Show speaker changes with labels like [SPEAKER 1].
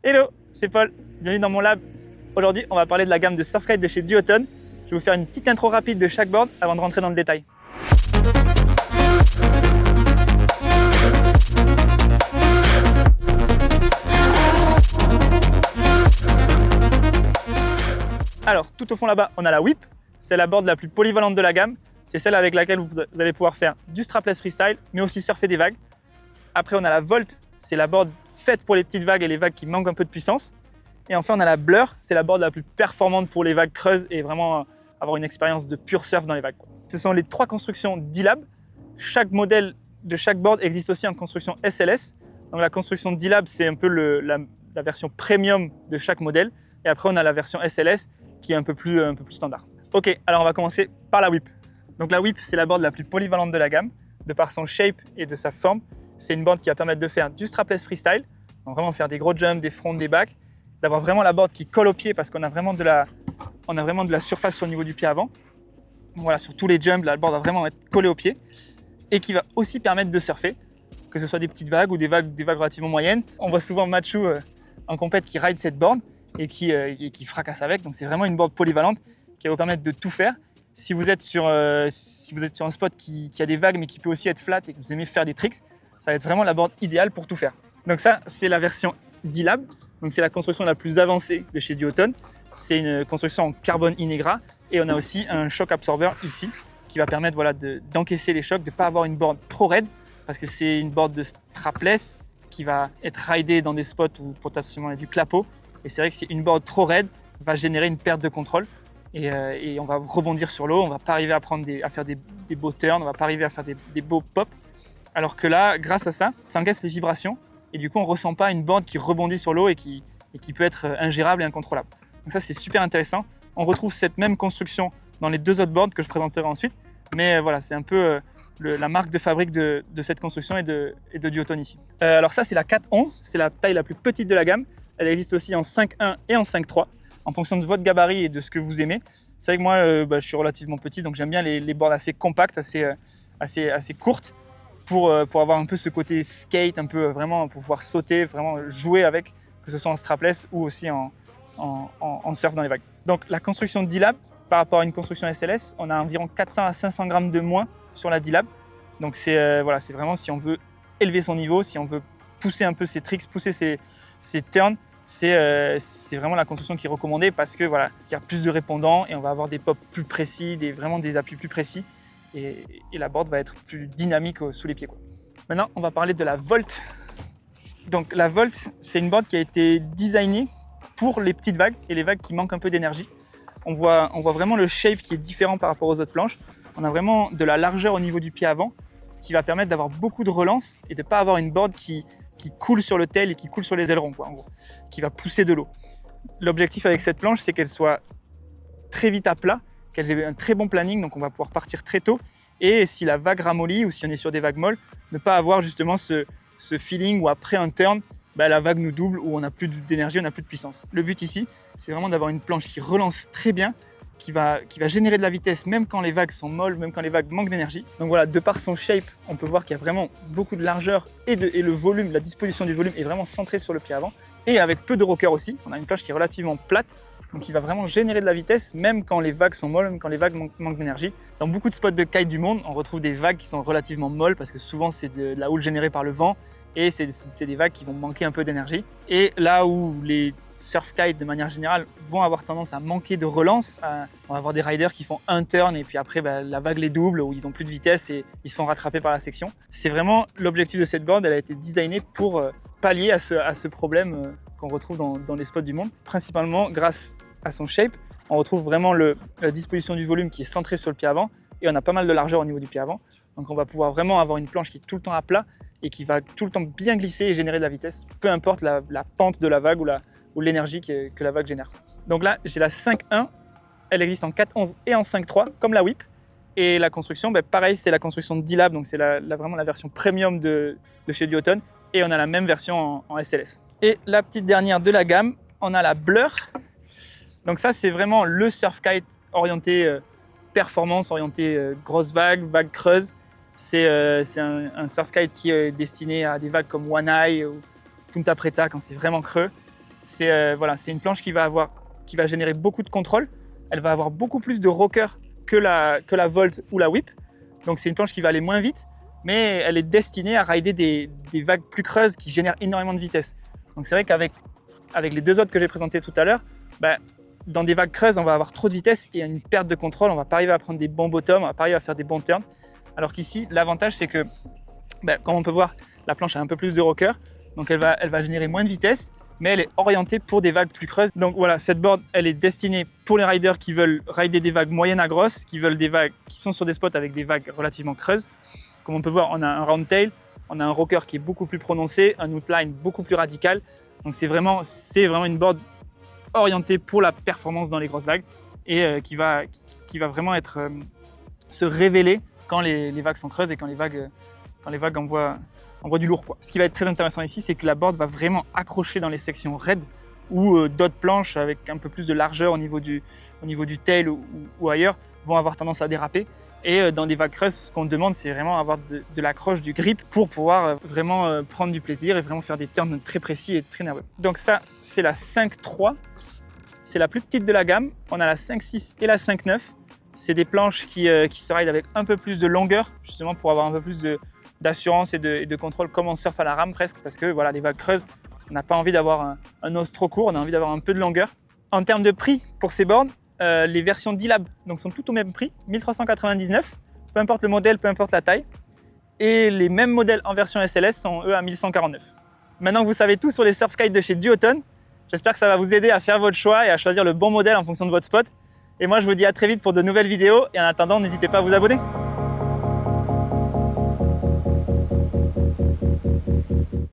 [SPEAKER 1] Hello, c'est Paul, bienvenue dans mon lab. Aujourd'hui, on va parler de la gamme de Surfkite de chez Duotone. Je vais vous faire une petite intro rapide de chaque board avant de rentrer dans le détail. Alors, tout au fond là-bas, on a la Whip. C'est la board la plus polyvalente de la gamme. C'est celle avec laquelle vous allez pouvoir faire du strapless freestyle, mais aussi surfer des vagues. Après, on a la Volt. C'est la board faite pour les petites vagues et les vagues qui manquent un peu de puissance. Et enfin, on a la Blur. C'est la board la plus performante pour les vagues creuses et vraiment avoir une expérience de pur surf dans les vagues. Ce sont les trois constructions D-Lab. Chaque modèle de chaque board existe aussi en construction SLS. Donc la construction D-Lab, c'est un peu la version premium de chaque modèle. Et après, on a la version SLS qui est un peu plus standard. Ok, alors on va commencer par la Whip. Donc la Whip, c'est la board la plus polyvalente de la gamme, de par son shape et de sa forme. C'est une board qui va permettre de faire du strapless freestyle, donc vraiment faire des gros jumps, des fronts, des backs, d'avoir vraiment la board qui colle au pied parce qu'on a vraiment de la surface sur le niveau du pied avant. Donc voilà, sur tous les jumps, la board va vraiment être collée au pied et qui va aussi permettre de surfer, que ce soit des petites vagues ou des vagues relativement moyennes. On voit souvent Machu en compète qui ride cette board et qui fracasse avec. Donc c'est vraiment une board polyvalente qui va vous permettre de tout faire. Si vous êtes sur un spot qui a des vagues mais qui peut aussi être flat et que vous aimez faire des tricks, ça va être vraiment la board idéale pour tout faire. Donc ça, c'est la version D-Lab. Donc c'est la construction la plus avancée de chez Duotone. C'est une construction en carbone Inegra et on a aussi un shock absorber ici qui va permettre d'encaisser les chocs, de ne pas avoir une board trop raide parce que c'est une board de strapless qui va être ridée dans des spots où potentiellement il y a du clapot. Et c'est vrai que si une board trop raide va générer une perte de contrôle et on va rebondir sur l'eau, on ne va pas arriver à faire des beaux turns, on ne va pas arriver à faire des beaux pops. Alors que là, grâce à ça, ça encaisse les vibrations et du coup on ne ressent pas une board qui rebondit sur l'eau et qui peut être ingérable et incontrôlable. Donc ça, c'est super intéressant. On retrouve cette même construction dans les deux autres boards que je présenterai ensuite. Mais voilà, c'est un peu la marque de fabrique de cette construction et de Duotone ici. Alors ça, c'est la 411, c'est la taille la plus petite de la gamme. Elle existe aussi en 5.1 et en 5.3, en fonction de votre gabarit et de ce que vous aimez. C'est vrai que moi, je suis relativement petit, donc j'aime bien les boards assez compactes, assez courtes, pour avoir un peu ce côté skate, un peu vraiment pour pouvoir sauter, vraiment jouer avec, que ce soit en strapless ou aussi en surf dans les vagues. Donc la construction D-Lab, par rapport à une construction SLS, on a environ 400 à 500 grammes de moins sur la D-Lab. Donc c'est vraiment si on veut élever son niveau, si on veut pousser un peu ses tricks, pousser ses turns, c'est vraiment la construction qui est recommandée parce que voilà, il y a plus de répondants et on va avoir des pops plus précis, vraiment des appuis plus précis et la board va être plus dynamique sous les pieds, quoi. Maintenant, on va parler de la Volt. Donc la Volt, c'est une board qui a été designée pour les petites vagues et les vagues qui manquent un peu d'énergie. On voit vraiment le shape qui est différent par rapport aux autres planches. On a vraiment de la largeur au niveau du pied avant, ce qui va permettre d'avoir beaucoup de relance et de ne pas avoir une board qui coule sur le tail et qui coule sur les ailerons, quoi, en gros, qui va pousser de l'eau. L'objectif avec cette planche, c'est qu'elle soit très vite à plat, qu'elle ait un très bon planning, donc on va pouvoir partir très tôt. Et si la vague ramollit ou si on est sur des vagues molles, ne pas avoir justement ce feeling où après un turn, la vague nous double, où on n'a plus d'énergie, on n'a plus de puissance. Le but ici, c'est vraiment d'avoir une planche qui relance très bien, qui va générer de la vitesse même quand les vagues sont molles, même quand les vagues manquent d'énergie. Donc voilà, de par son shape, on peut voir qu'il y a vraiment beaucoup de largeur et le volume, la disposition du volume est vraiment centrée sur le pied avant. Et avec peu de rocker aussi, on a une planche qui est relativement plate, donc qui va vraiment générer de la vitesse même quand les vagues sont molles, même quand les vagues manquent d'énergie. Dans beaucoup de spots de kite du monde, on retrouve des vagues qui sont relativement molles parce que souvent c'est de la houle générée par le vent et c'est des vagues qui vont manquer un peu d'énergie. Et là où les surf kites de manière générale vont avoir tendance à manquer de relance, on va avoir des riders qui font un turn et puis après la vague les double, où ils n'ont plus de vitesse et ils se font rattraper par la section. C'est vraiment l'objectif de cette board, elle a été designée pour pallier à ce problème qu'on retrouve dans les spots du monde, principalement grâce à son shape. On retrouve vraiment la disposition du volume qui est centrée sur le pied avant et on a pas mal de largeur au niveau du pied avant. Donc on va pouvoir vraiment avoir une planche qui est tout le temps à plat et qui va tout le temps bien glisser et générer de la vitesse, peu importe la pente de la vague ou l'énergie que la vague génère. Donc là, j'ai la 5.1, elle existe en 4.11 et en 5.3, comme la Whip. Et la construction, pareil, c'est la construction de D-Lab, donc c'est vraiment la version premium de chez Duotone. Et on a la même version en SLS. Et la petite dernière de la gamme, on a la Blur. Donc ça, c'est vraiment le surf kite orienté performance, orienté grosse vague creuse. C'est un surf kite qui est destiné à des vagues comme Wanai ou Punta Preta quand c'est vraiment creux. Voilà, c'est une planche qui va générer beaucoup de contrôle. Elle va avoir beaucoup plus de rocker que la Volt ou la Whip. Donc c'est une planche qui va aller moins vite, mais elle est destinée à rider des vagues plus creuses qui génèrent énormément de vitesse. Donc c'est vrai qu'avec les deux autres que j'ai présentés tout à l'heure, dans des vagues creuses, on va avoir trop de vitesse et une perte de contrôle. On va pas arriver à prendre des bons bottoms, on va pas arriver à faire des bons turns. Alors qu'ici, l'avantage c'est que, comme on peut voir, la planche a un peu plus de rocker, donc elle va générer moins de vitesse, mais elle est orientée pour des vagues plus creuses. Donc voilà, cette board, elle est destinée pour les riders qui veulent rider des vagues moyennes à grosses, qui veulent des vagues qui sont sur des spots avec des vagues relativement creuses. Comme on peut voir, on a un round tail, on a un rocker qui est beaucoup plus prononcé, un outline beaucoup plus radical. Donc c'est vraiment une board orientée pour la performance dans les grosses vagues et qui va vraiment se révéler quand les vagues sont creuses et quand les vagues envoient du lourd, quoi. Ce qui va être très intéressant ici, c'est que la board va vraiment accrocher dans les sections raides où d'autres planches avec un peu plus de largeur au niveau du tail ou ailleurs vont avoir tendance à déraper. Et dans des vagues creuses, ce qu'on demande, c'est vraiment avoir de l'accroche, du grip pour pouvoir vraiment prendre du plaisir et vraiment faire des turns très précis et très nerveux. Donc ça, c'est la 5.3. C'est la plus petite de la gamme. On a la 5.6 et la 5.9. C'est des planches qui se ride avec un peu plus de longueur, justement pour avoir un peu plus d'assurance et de contrôle comme on surfe à la rame presque, parce que voilà, les vagues creuses, on n'a pas envie d'avoir un os trop court, on a envie d'avoir un peu de longueur. En termes de prix pour ces boards, les versions D-Lab sont toutes au même prix, 1399, peu importe le modèle, peu importe la taille. Et les mêmes modèles en version SLS sont eux à 1149. Maintenant que vous savez tout sur les surfkites de chez Duotone, j'espère que ça va vous aider à faire votre choix et à choisir le bon modèle en fonction de votre spot. Et moi je vous dis à très vite pour de nouvelles vidéos et en attendant n'hésitez pas à vous abonner.